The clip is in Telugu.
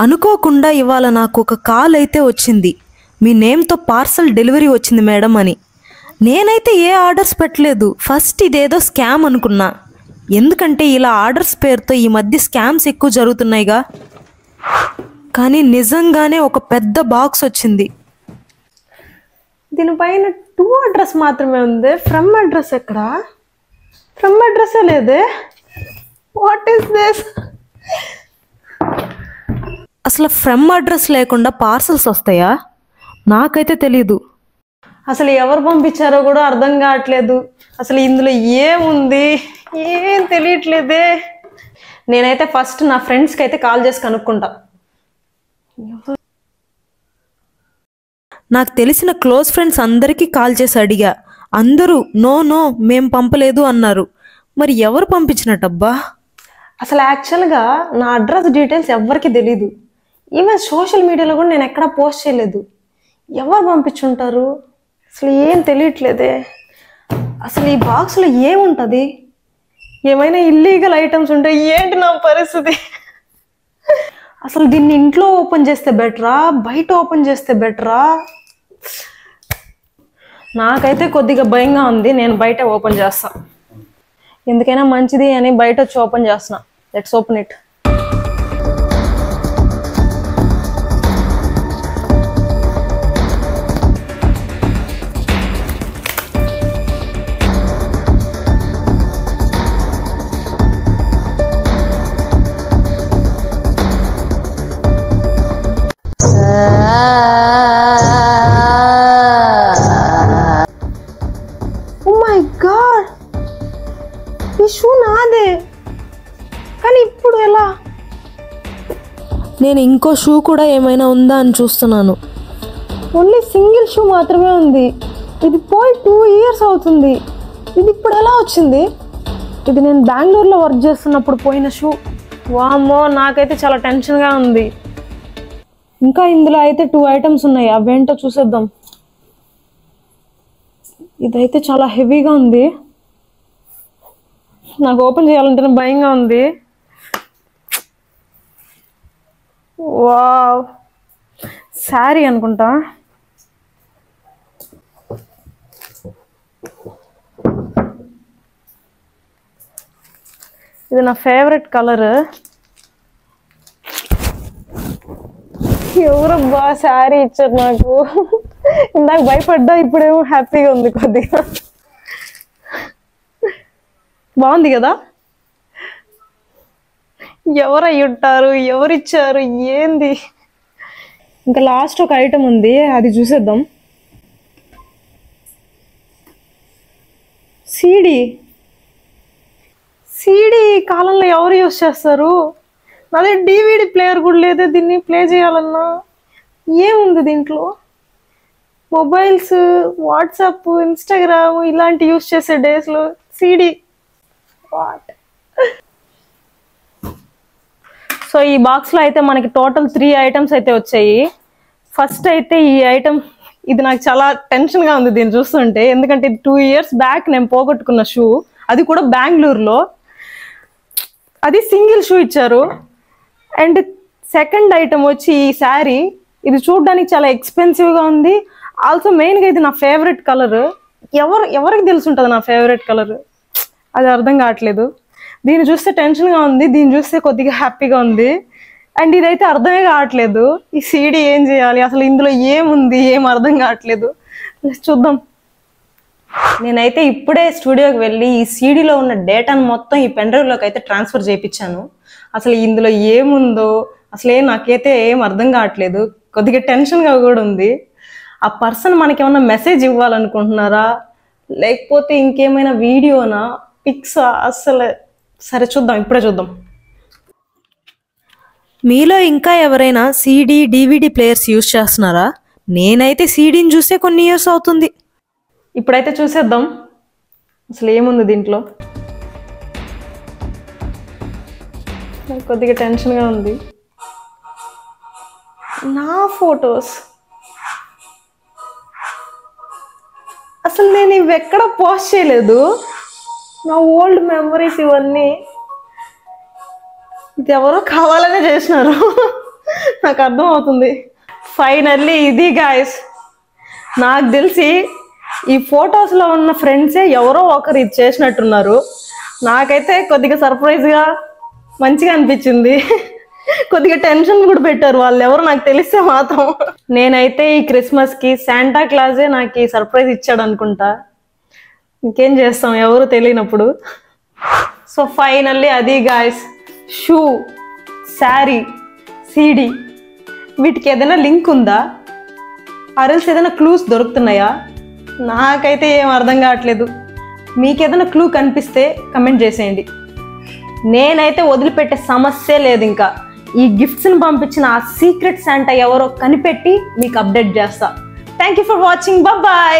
అనుకోకుండా ఇవాళ నాకు ఒక కాల్ అయితే వచ్చింది. మీ నేమ్తో పార్సల్ డెలివరీ వచ్చింది మేడం అని. నేనైతే ఏ ఆర్డర్స్ పెట్టలేదు. ఫస్ట్ ఇదేదో స్కామ్ అనుకున్నా. ఎందుకంటే ఇలా ఆర్డర్స్ పేరుతో ఈ మధ్య స్కామ్స్ ఎక్కువ జరుగుతున్నాయిగా. కానీ నిజంగానే ఒక పెద్ద బాక్స్ వచ్చింది. దీనిపైన 2 అడ్రస్ మాత్రమే ఉంది. ఫ్రమ్ అడ్రస్ ఎక్కడ? ఫ్రమ్ అడ్రస్ లేదే. What is this? అసలు ఫ్రమ్ అడ్రస్ లేకుండా పార్సల్స్ వస్తాయా? నాకైతే తెలీదు. అసలు ఎవరు పంపించారో కూడా అర్థం కావట్లేదు. అసలు ఇందులో ఏముంది ఏం తెలియట్లేదే. నేనైతే ఫస్ట్ నా ఫ్రెండ్స్కి అయితే కాల్ చేసి కనుక్కుంటా. నాకు తెలిసిన క్లోజ్ ఫ్రెండ్స్ అందరికీ కాల్ చేసి అడిగా. అందరూ నో మేం పంపలేదు అన్నారు. మరి ఎవరు పంపించినట్టబ్బా? అసలు యాక్చువల్గా నా అడ్రస్ డీటెయిల్స్ ఎవరికి తెలీదు. ఈవెన్ సోషల్ మీడియాలో కూడా నేను ఎక్కడా పోస్ట్ చేయలేదు. ఎవరు పంపించుంటారు? అసలు ఏం తెలియట్లేదే. అసలు ఈ బాక్స్లో ఏముంటుంది? ఏమైనా ఇల్లీగల్ ఐటమ్స్ ఉంటే ఏంటి నా పరిస్థితి? అసలు దీన్ని ఇంట్లో ఓపెన్ చేస్తే బెటరా, బయట ఓపెన్ చేస్తే బెటరా? నాకైతే కొద్దిగా భయంగా ఉంది. నేను బయట ఓపెన్ చేస్తా. ఎందుకైనా మంచిది అని బయట వచ్చి ఓపెన్ చేస్తున్నా. Let's open it. షూ నాదే, కానీ ఇప్పుడు ఎలా? నేను ఇంకో షూ కూడా ఏమైనా ఉందా అని చూస్తున్నాను. ఓన్లీ సింగిల్ షూ మాత్రమే ఉంది. ఇది పోయి 2 years అవుతుంది. ఇది ఇప్పుడు ఎలా వచ్చింది? ఇది నేను బెంగళూరులో వర్క్ చేస్తున్నప్పుడు పోయిన షూ. వామ్మో, నాకైతే చాలా టెన్షన్గా ఉంది. ఇంకా ఇందులో అయితే 2 items ఉన్నాయి. అవేంటో చూసేద్దాం. ఇదైతే చాలా హెవీగా ఉంది. నాకు ఓపెన్ చేయాలంటేనే భయంగా ఉంది. వావ్, శారీ అనుకుంటా. ఇది నా ఫేవరెట్ కలర్. ఎవరబ్బా శారీ ఇచ్చారు నాకు? ఇందాక భయపడ్డా, ఇప్పుడేమో హ్యాపీగా ఉంది కొద్దిగా. బాగుంది కదా? ఎవరై ఉంటారు? ఎవరిచ్చారు? ఏంది? ఇంకా లాస్ట్ ఒక ఐటమ్ ఉంది, అది చూసేద్దాం. సీడీ ఈ కాలంలో ఎవరు యూస్ చేస్తారు? అదే DVD ప్లేయర్ కూడా లేదే. దీన్ని ప్లే చేయాలన్నా ఏముంది దీంట్లో? మొబైల్స్, వాట్సాప్, ఇన్స్టాగ్రామ్ ఇలాంటి యూస్ చేసే డేస్లో సీడీ వాట్? సో ఈ బాక్స్లో అయితే మనకి టోటల్ 3 items అయితే వచ్చాయి. ఫస్ట్ అయితే ఈ ఐటమ్, ఇది నాకు చాలా టెన్షన్గా ఉంది దీన్ని చూస్తుంటే. ఎందుకంటే ఇది 2 years బ్యాక్ నేను పోగొట్టుకున్న షూ. అది కూడా బెంగళూరులో. అది సింగిల్ షూ ఇచ్చారు. అండ్ సెకండ్ ఐటమ్ వచ్చి ఈ శారీ. ఇది చూడడానికి చాలా ఎక్స్పెన్సివ్గా ఉంది. ఆల్సో మెయిన్గా ఇది నా ఫేవరెట్ కలర్. ఎవరికి తెలుసుంటుంది నా ఫేవరెట్ కలర్? అది అర్థం కావట్లేదు. దీన్ని చూస్తే టెన్షన్గా ఉంది, దీన్ని చూస్తే కొద్దిగా హ్యాపీగా ఉంది. అండ్ ఇదైతే అర్థమే కావట్లేదు. ఈ సీడీ ఏం చేయాలి? అసలు ఇందులో ఏముంది? ఏం అర్థం కావట్లేదు. చూద్దాం. నేనైతే ఇప్పుడే స్టూడియోకి వెళ్ళి ఈ సీడీలో ఉన్న డేటాను మొత్తం ఈ పెన్డ్రైవ్లోకి అయితే ట్రాన్స్ఫర్ చేయించాను. అసలు ఇందులో ఏముందో నాకైతే ఏం అర్థం కావట్లేదు. కొద్దిగా టెన్షన్గా కూడా ఉంది. ఆ పర్సన్ మనకేమన్నా మెసేజ్ ఇవ్వాలనుకుంటున్నారా, లేకపోతే ఇంకేమైనా వీడియోనా, పిక్సా? అసలు సరే చూద్దాం, ఇప్పుడే చూద్దాం. మీలో ఇంకా ఎవరైనా CD, DVD ప్లేయర్స్ యూజ్ చేస్తున్నారా? నేనైతే సీడీని చూస్తే కొన్ని ఇయర్స్ అవుతుంది. ఇప్పుడైతే చూసేద్దాం అసలు ఏముంది దీంట్లో. నాకు కొద్దిగా టెన్షన్గా ఉంది. నా ఫొటోస్ అసలు నేను ఇవి ఎక్కడ పోస్ట్ చేయలేదు. నా ఓల్డ్ మెమరీస్ ఇవన్నీ. ఇది ఎవరో కావాలనే చేసినారు. నాకు అర్థం అవుతుంది. ఫైనల్లీ ఇది గాయస్, నాకు తెలిసి ఈ ఫొటోస్లో ఉన్న ఫ్రెండ్సే ఎవరో ఒకరు ఇది చేసినట్టున్నారు. నాకైతే కొద్దిగా సర్ప్రైజ్గా మంచిగా అనిపించింది. కొద్దిగా టెన్షన్ కూడా పెట్టారు వాళ్ళు, ఎవరు నాకు తెలిస్తే మాత్రం. నేనైతే ఈ క్రిస్మస్కి శాంటా క్లాజే నాకు ఈ సర్ప్రైజ్ ఇచ్చాడు అనుకుంటా. ఇంకేం చేస్తాం ఎవరు తెలియనప్పుడు. సో ఫైనల్లీ అది గాయస్, షూ, శారీ, సీడీ, వీటికి ఏదైనా లింక్ ఉందా, ఆర్ఎల్స్ ఏదైనా క్లూస్ దొరుకుతున్నాయా? నాకైతే ఏం అర్థం కావట్లేదు. మీకు ఏదైనా క్లూ కనిపిస్తే కమెంట్ చేసేయండి. నేనైతే వదిలిపెట్టే సమస్య లేదు. ఇంకా ఈ గిఫ్ట్స్ని పంపించిన ఆ సీక్రెట్ శాంటా ఎవరో కనిపెట్టి మీకు అప్డేట్ చేస్తా. Thank you for watching. Bye.